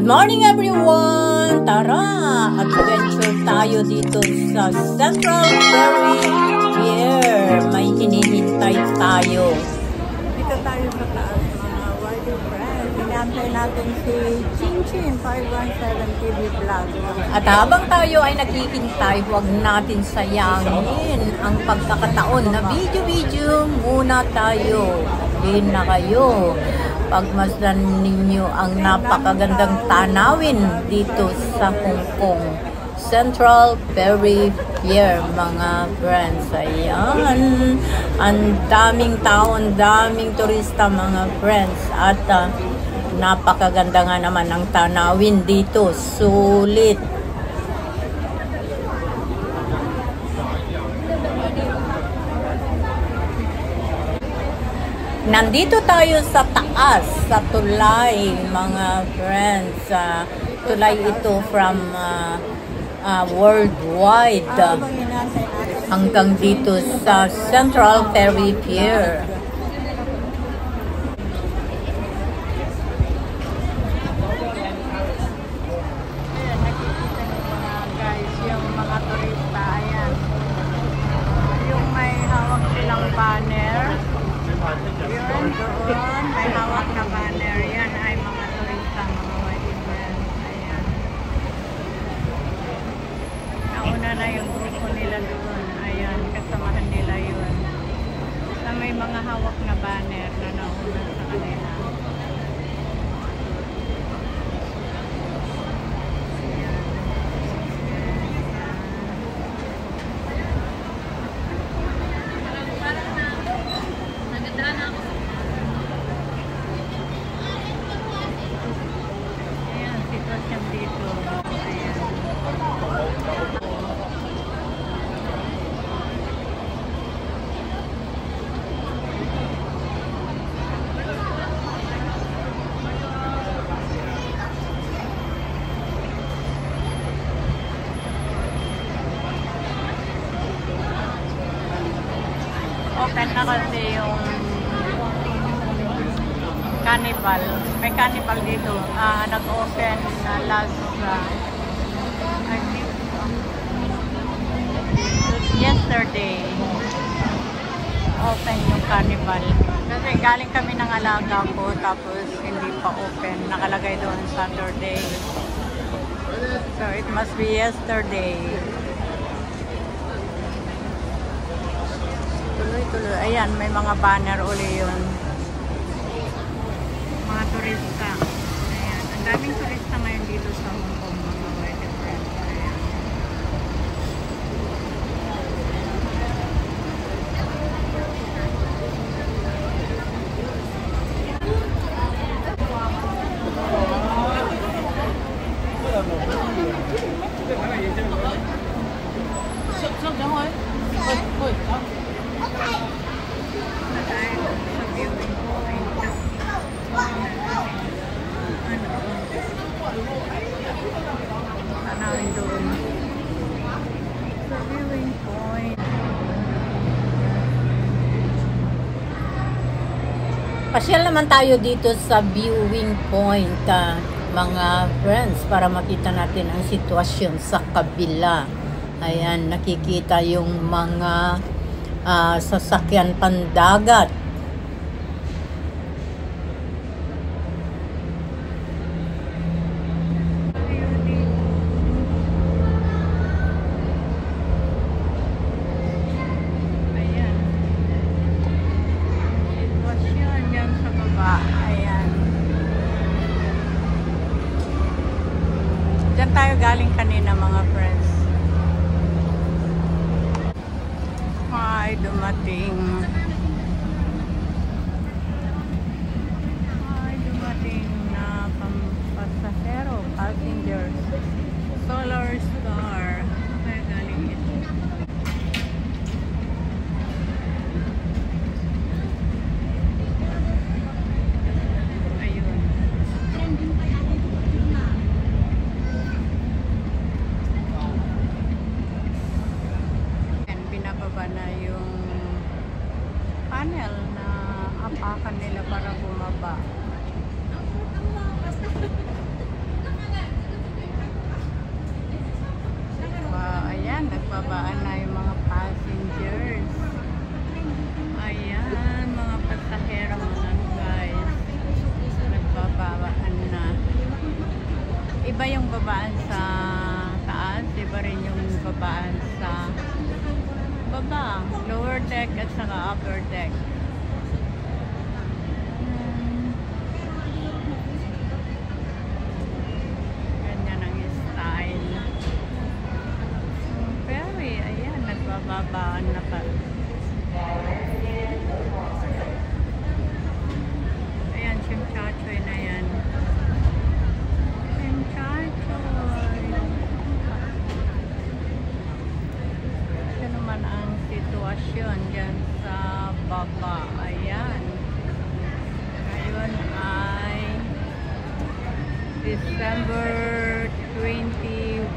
Good morning everyone! Tara! Adventure tayo dito sa Central Ferry Pier. May hinihintay tayo. Dito tayo sa taas, mga Wardy friends. Hinantay natin si Chinchin 517 TV Vlog. At habang tayo ay naghihintay, huwag natin sayangin ang pagkakataon na video-video muna tayo. Din na kayo. Pagmasdan ninyo ang napakagandang tanawin dito sa Hong Kong Central Ferry Pier, mga friends. Ayan, ang daming tao, ang daming turista, mga friends. At napakaganda nga naman ang tanawin dito, sulit. Nandito tayo sa taas, sa tulay, mga friends. Tulay ito from worldwide hanggang dito sa Central Ferry Pier. Guys, yung mga turista, ayan. Yung may hawak silang banner. Yun, doon, may hawak na banner. Yan ay mga turista, mga Wardy friends. Ayan. Nauna na yung grupo nila doon. Ayan, kasamahan nila yun. Na may mga hawak na banner na nauna sa kanila. Open na kasi yung carnival. May carnival dito. Nag-open na last I think yesterday. Open yung carnival. Kasi galing kami ng alaga ko tapos hindi pa open. Nakalagay doon Saturday. So it must be yesterday. Tuloy-tuloy. Ayan, may mga banner uli yun. Mga turista. Ayan. Ang daming turista ngayon dito sa Hong Kong, mga Wardy friends. Ayan. Pasyal naman tayo dito sa viewing point, mga friends, para makita natin ang sitwasyon sa kabila. Ayan, nakikita yung mga sasakyan pandagat. Diyan tayo galing kanina, mga friends. Ay, dumating. Ay, dumating na pasahero, passengers. Solar Star. Ay, galing ito. Na yung panel na apakan nila para bumaba. Ayan, nagbabaan na yung mga passengers. Ayan, mga pasahero mga guys. Nagbabaan na. Iba yung babaan sa taas, iba rin yung babaan sa baba. Lower deck at saka upper deck. Ganyan ang style. Ferry, ayan, nagbababaan na pa. Ayan, Simchachoy na yan. Simchachoy. Ito naman ang sitwasyon dyan sa baba. Ayan. Ngayon ay December 22.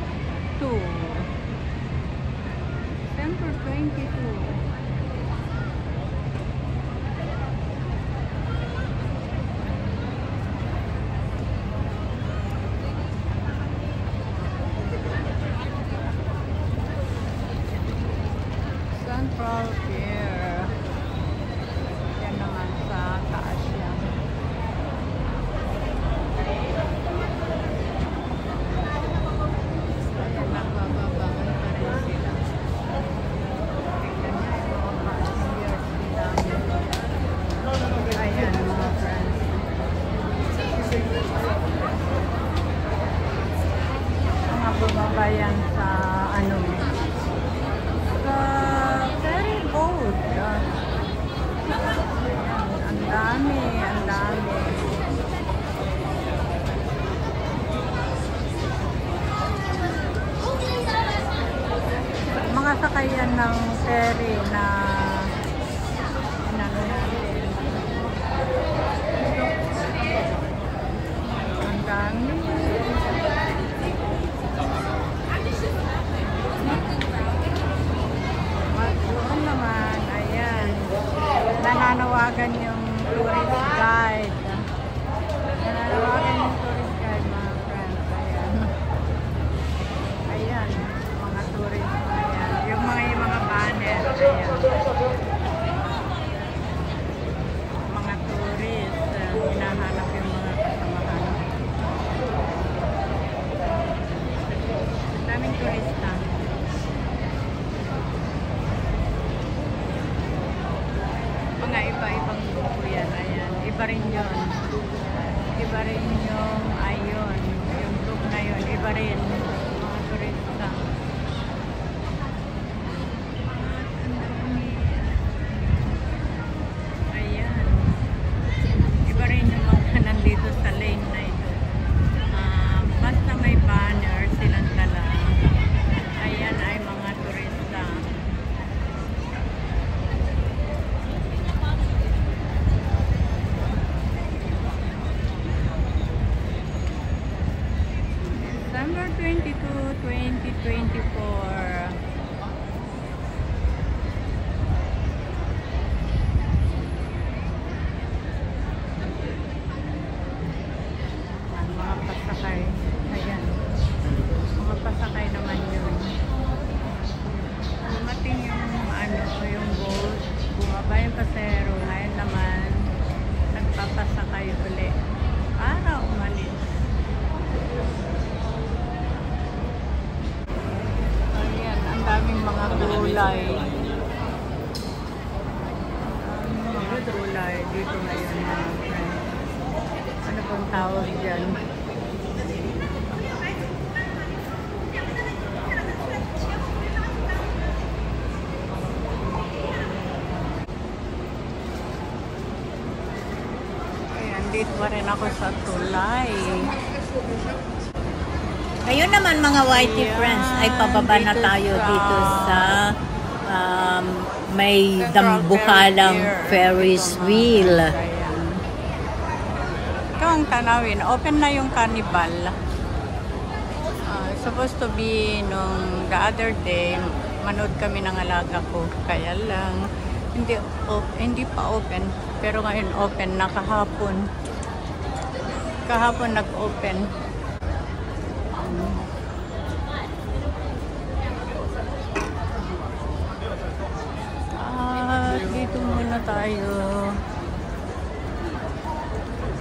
December 22. Central Pier. Yan naman sa taas yan. Ayan, nagbababaan pa rin sila. Tignan niyo yung mga passengers nila. Ayan mga friends. Mga bumabayan sa ano, sa ferry boat. Ang dami, ang dami. Mga sakayan ng ferry na inano natin. Ang dami. Doon naman, ayan, nananawagan yung tourist guide. Nananawagan yung tourist guide, mga friends. Ayan. Ayan, mga tourist. Ayan. Yung mga banner. Ayan. Mga tourist. Hinahanap yung mga kasamahan. Daming turista. Mga iba-ibang grupo yan. Ayan. Iba rin yun. Iba rin yung ayon. Yung group na yun. Iba rin. Mga turista. Ayan. Iba rin yung mga nandito sa lane na ito. Basta may banner silang dala. Ayan ay mga turista. December 22, 2024. Mga pasakay. Ayan. Mga pasakay naman yun. Dumating yung yung boat. Bumaba yung pasero. Ngayon naman, nagpapasakay ulit. Para umalis. Ayan, ang daming mga gulay. Ang daming mga gulay dito ngayon, mga friends. Ano pong tawag dyan? Ayan, dito pa rin ako sa tulay. Ngayon naman mga whitey Ayan, friends ay pababa na dito tayo sa dito sa may dambuhalang Ferris wheel. Ayan. Ito ang tanawin. Open na yung carnival. Supposed to be nung the other day, manood kami ng alaga ko. Kaya lang, hindi pa open. Pero ngayon open na kahapon. Kahapon nag-open. muna tayo.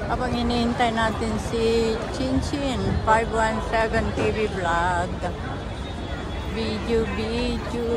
Habang hinihintay natin si Chinchin 517 TV Vlog. Video. Video.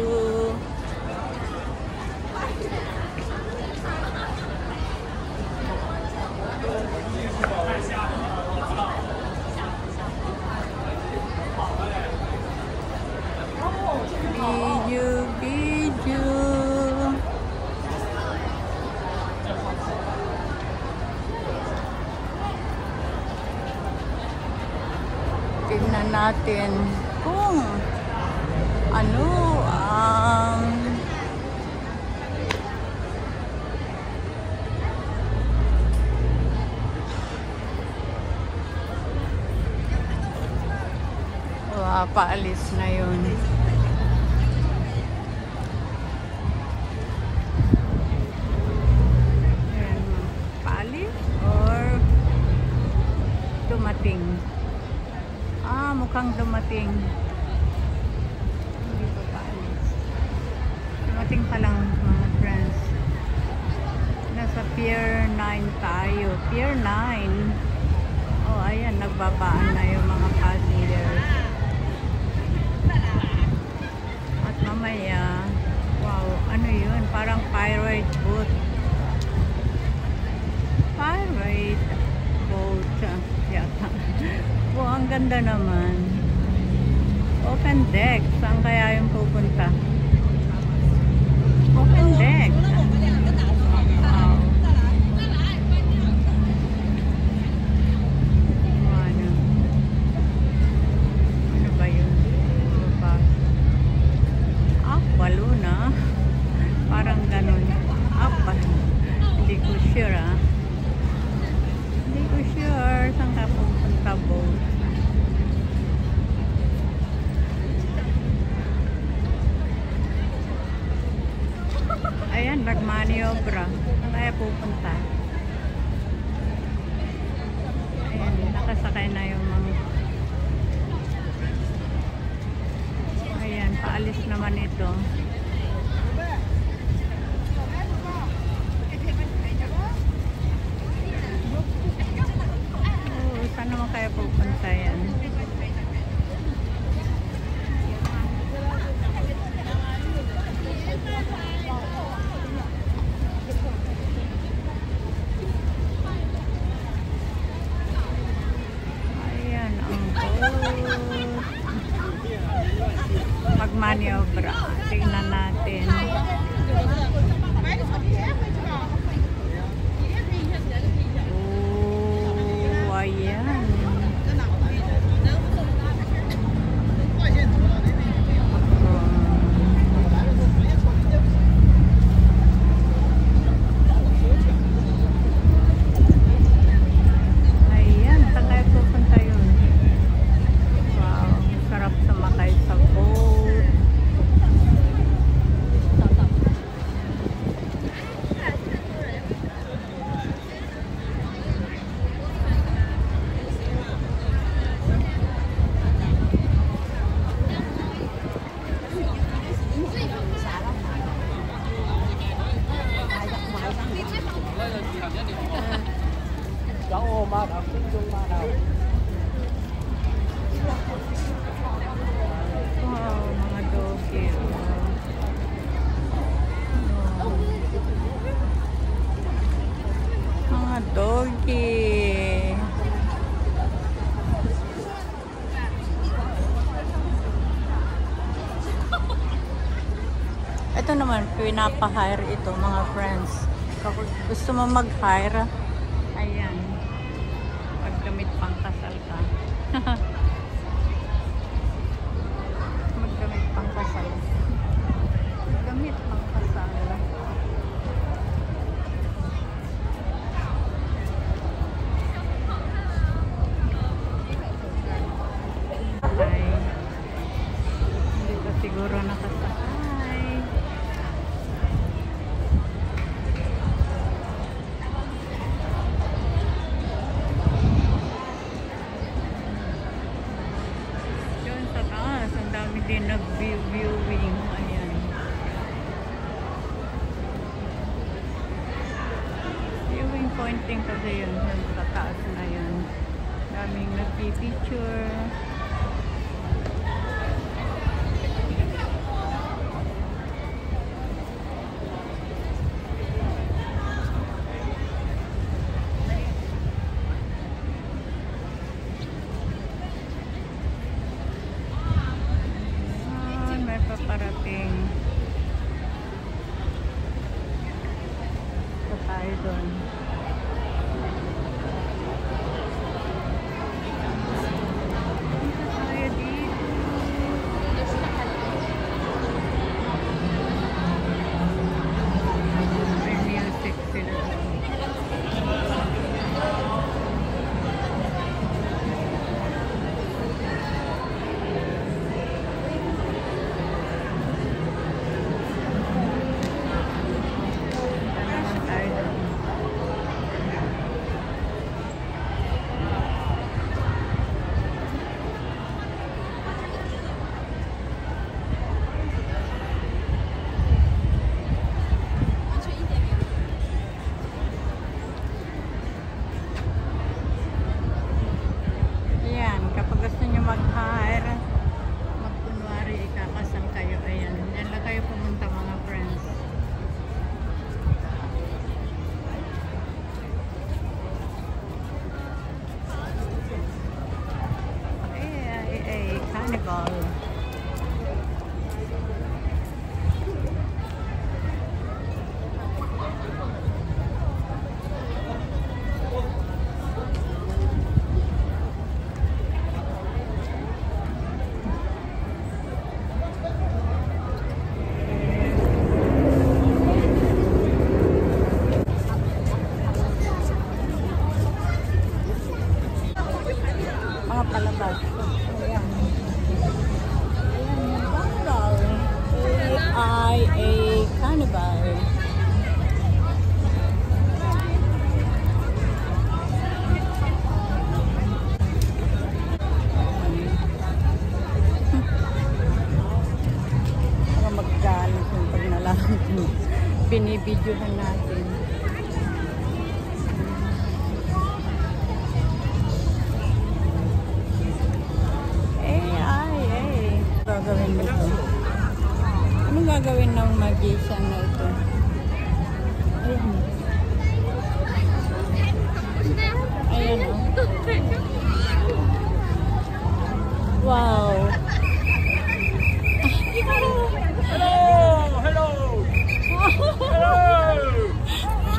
Tingnan natin kung ano ang paalis na yun. Paalis or dumating? Mukhang dumating. Hindi pa paalis. Dumating pa lang mga friends. Nasa Pier 9 tayo. Pier 9. Oh, ayan. Nagbabaan na yung mga passengers. At mamaya, wow, ano yun? Parang pirate boat. Pirate boat yata. Oh, ang ganda naman. Open deck. Saan kaya yung pupunta? Open deck. Wow. Ano ba yun? Balloon, ah. Parang ganun. Hindi ko sure, ah. Hindi ko sure saan ka pupunta boat. Ayan, nagmaniobra. Saan kaya pupunta? Ayan, nakasakay na yung mga. Ayan, paalis naman ito. Saan naman kaya pupunta yan? Ayan ang boat. Magmaniobra. Tingnan natin. Oh, ayan. Ayan, saan kaya pupunta yun? Wow, sarap sumakay sa boat. Wow, mga doggy. Mga doggy. Ito naman, pinapa-hire ito mga friends. Kapag gusto mo mag-hire, ayan. Maggamit pang kasal ka. Maggamit pang kasal. Maggamit pang kasal. Ay, hindi pa siguro nakasakay. Doon sa taas, ang dami din nag-viewing. Ayan. pointing kasi yun sa taas na yun. Daming nagpipicture. May paparating. Ito tayo doon. mag-hire, magkunwari ikakasal kayo, ayan, dyan lang kayo pumunta mga friends. Carnival. Mga palabas. Ayan. AIA Carnival. Para maggalit yung pag nalaman binibidyohan natin. Gagawin nito. Anong gagawin ng magician na ito? Ayan. Ayan o. Wow. Hello! Hello! Hello!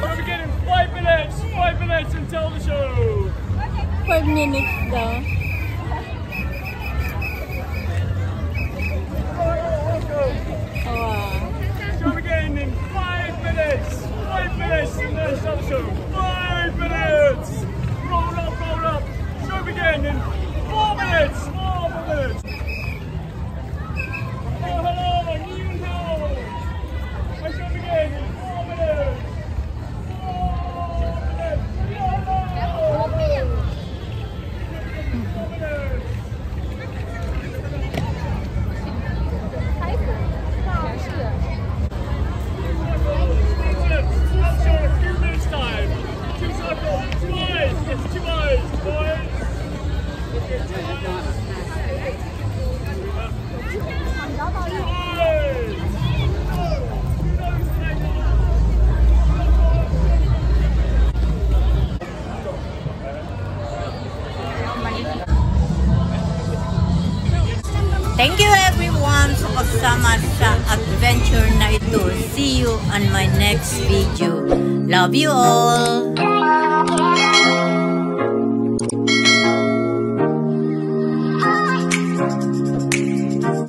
We're beginning 5 minutes! 5 minutes until the show! 5 minutes daw. Show again in 5 minutes! 5 minutes and then start the show! 5 minutes! Roll up, roll up! Show again in 4 minutes! 4 minutes! Oh, hello! New show! I show again in 4 minutes! 4 minutes! Hello! 4 minutes! Thank you everyone sa pagsama sa adventure na ito. See you on my next video. Love you all!